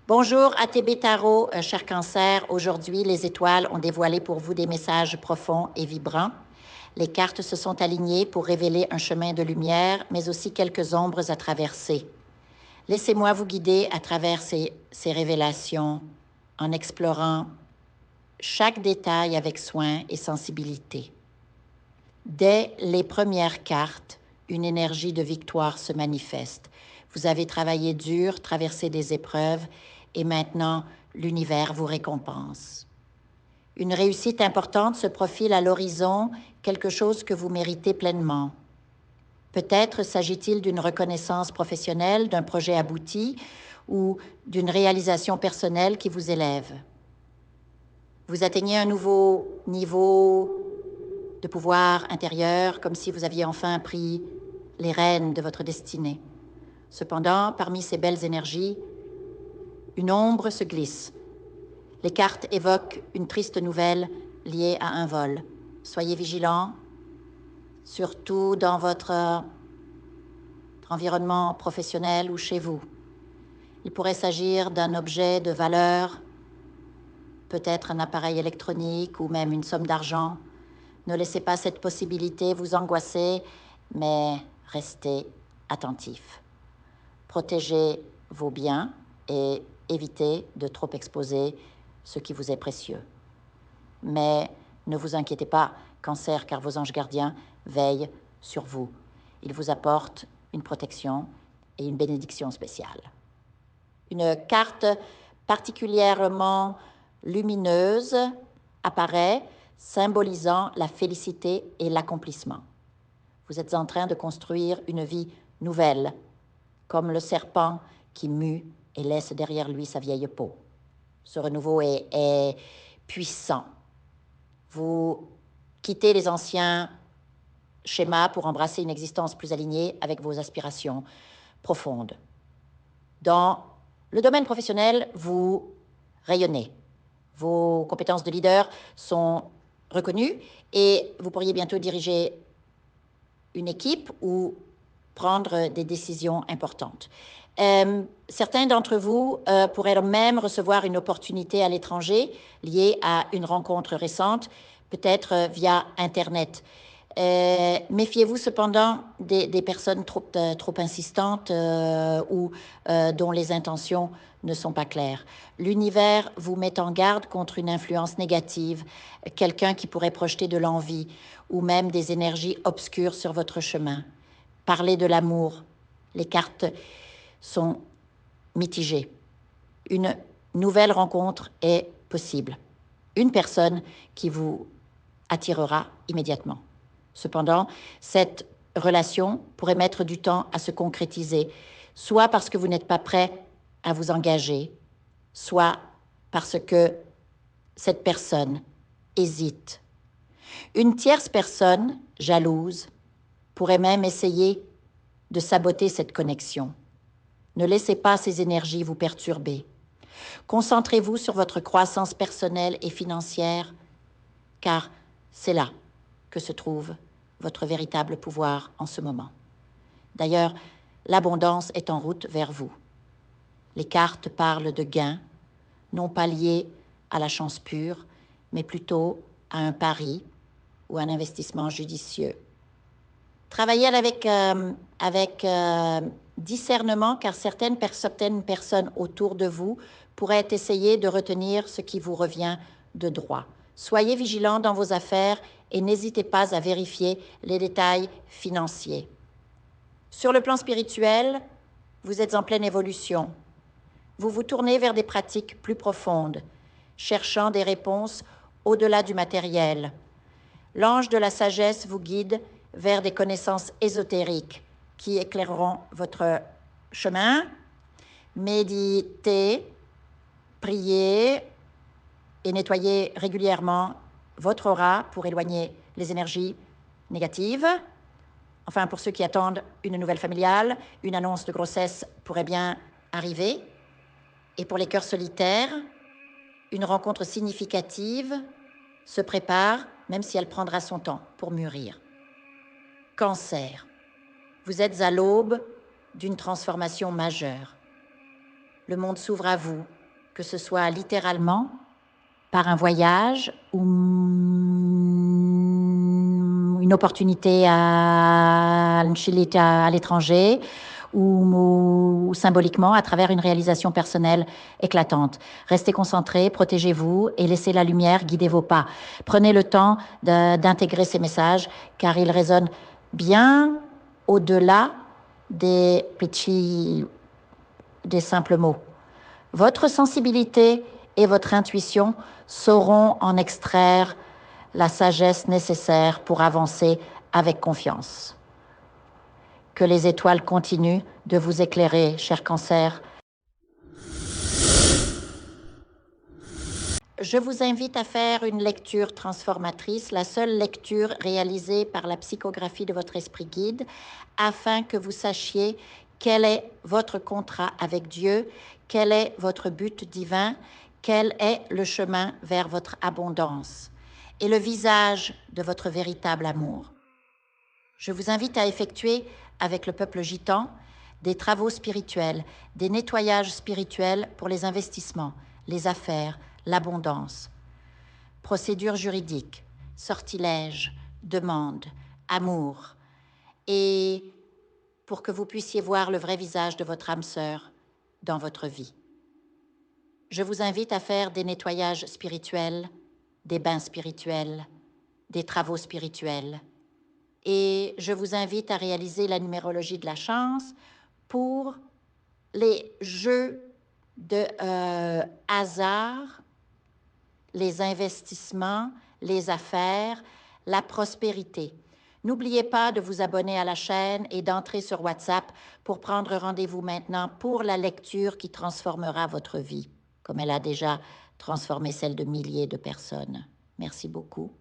Bonjour ATB Tarot, cher Cancer. Aujourd'hui, les étoiles ont dévoilé pour vous des messages profonds et vibrants. Les cartes se sont alignées pour révéler un chemin de lumière, mais aussi quelques ombres à traverser. Laissez-moi vous guider à travers ces révélations en explorant chaque détail avec soin et sensibilité. Dès les premières cartes, une énergie de victoire se manifeste. Vous avez travaillé dur, traversé des épreuves, et maintenant l'univers vous récompense. Une réussite importante se profile à l'horizon, quelque chose que vous méritez pleinement. Peut-être s'agit-il d'une reconnaissance professionnelle, d'un projet abouti ou d'une réalisation personnelle qui vous élève. Vous atteignez un nouveau niveau de pouvoir intérieur, comme si vous aviez enfin pris les rênes de votre destinée. Cependant, parmi ces belles énergies, une ombre se glisse. Les cartes évoquent une triste nouvelle liée à un vol. Soyez vigilants, surtout dans votre environnement professionnel ou chez vous. Il pourrait s'agir d'un objet de valeur, peut-être un appareil électronique ou même une somme d'argent. Ne laissez pas cette possibilité vous angoisser, mais restez attentif. Protégez vos biens et évitez de trop exposer ce qui vous est précieux. Mais ne vous inquiétez pas, Cancer, car vos anges gardiens veillent sur vous. Ils vous apportent une protection et une bénédiction spéciale. Une carte particulièrement lumineuse apparaît, symbolisant la félicité et l'accomplissement. Vous êtes en train de construire une vie nouvelle, comme le serpent qui mue et laisse derrière lui sa vieille peau. Ce renouveau est puissant. Vous quittez les anciens schémas pour embrasser une existence plus alignée avec vos aspirations profondes. Dans le domaine professionnel, vous rayonnez. Vos compétences de leader sont reconnues et vous pourriez bientôt diriger une équipe ou prendre des décisions importantes. Certains d'entre vous pourraient même recevoir une opportunité à l'étranger liée à une rencontre récente, peut-être via Internet. Méfiez-vous cependant des personnes trop insistantes ou dont les intentions ne sont pas claires. L'univers vous met en garde contre une influence négative, quelqu'un qui pourrait projeter de l'envie ou même des énergies obscures sur votre chemin. Parlez de l'amour. Les cartes sont mitigées. Une nouvelle rencontre est possible. Une personne qui vous attirera immédiatement. Cependant, cette relation pourrait mettre du temps à se concrétiser, soit parce que vous n'êtes pas prêt à vous engager, soit parce que cette personne hésite. Une tierce personne, jalouse, pourrait même essayer de saboter cette connexion. Ne laissez pas ces énergies vous perturber. Concentrez-vous sur votre croissance personnelle et financière, car c'est là que se trouve votre véritable pouvoir en ce moment. D'ailleurs, l'abondance est en route vers vous. Les cartes parlent de gains, non pas liés à la chance pure, mais plutôt à un pari ou un investissement judicieux. Travaillez avec discernement, car certaines personnes autour de vous pourraient essayer de retenir ce qui vous revient de droit. Soyez vigilants dans vos affaires et n'hésitez pas à vérifier les détails financiers. Sur le plan spirituel, vous êtes en pleine évolution. Vous vous tournez vers des pratiques plus profondes, cherchant des réponses au-delà du matériel. L'ange de la sagesse vous guide vers des connaissances ésotériques qui éclaireront votre chemin. Méditez, priez et nettoyez régulièrement votre aura pour éloigner les énergies négatives. Enfin, pour ceux qui attendent une nouvelle familiale, une annonce de grossesse pourrait bien arriver. Et pour les cœurs solitaires, une rencontre significative se prépare, même si elle prendra son temps pour mûrir. Cancer, vous êtes à l'aube d'une transformation majeure. Le monde s'ouvre à vous que ce soit littéralement, par un voyage ou une opportunité à l'étranger ou symboliquement à travers une réalisation personnelle éclatante. Restez concentrés, protégez-vous et laissez la lumière guider vos pas. Prenez le temps d'intégrer ces messages car ils résonnent bien au-delà des petits, des simples mots. Votre sensibilité et votre intuition sauront en extraire la sagesse nécessaire pour avancer avec confiance. Que les étoiles continuent de vous éclairer, cher Cancer. Je vous invite à faire une lecture transformatrice, la seule lecture réalisée par la psychographie de votre esprit guide, afin que vous sachiez quel est votre contrat avec Dieu, quel est votre but divin, quel est le chemin vers votre abondance et le visage de votre véritable amour. Je vous invite à effectuer avec le peuple gitan des travaux spirituels, des nettoyages spirituels pour les investissements, les affaires, l'abondance, procédures juridiques, sortilèges, demandes, amour, et pour que vous puissiez voir le vrai visage de votre âme sœur dans votre vie. Je vous invite à faire des nettoyages spirituels, des bains spirituels, des travaux spirituels, et je vous invite à réaliser la numérologie de la chance pour les jeux de hasard, les investissements, les affaires, la prospérité. N'oubliez pas de vous abonner à la chaîne et d'entrer sur WhatsApp pour prendre rendez-vous maintenant pour la lecture qui transformera votre vie, comme elle a déjà transformé celle de milliers de personnes. Merci beaucoup.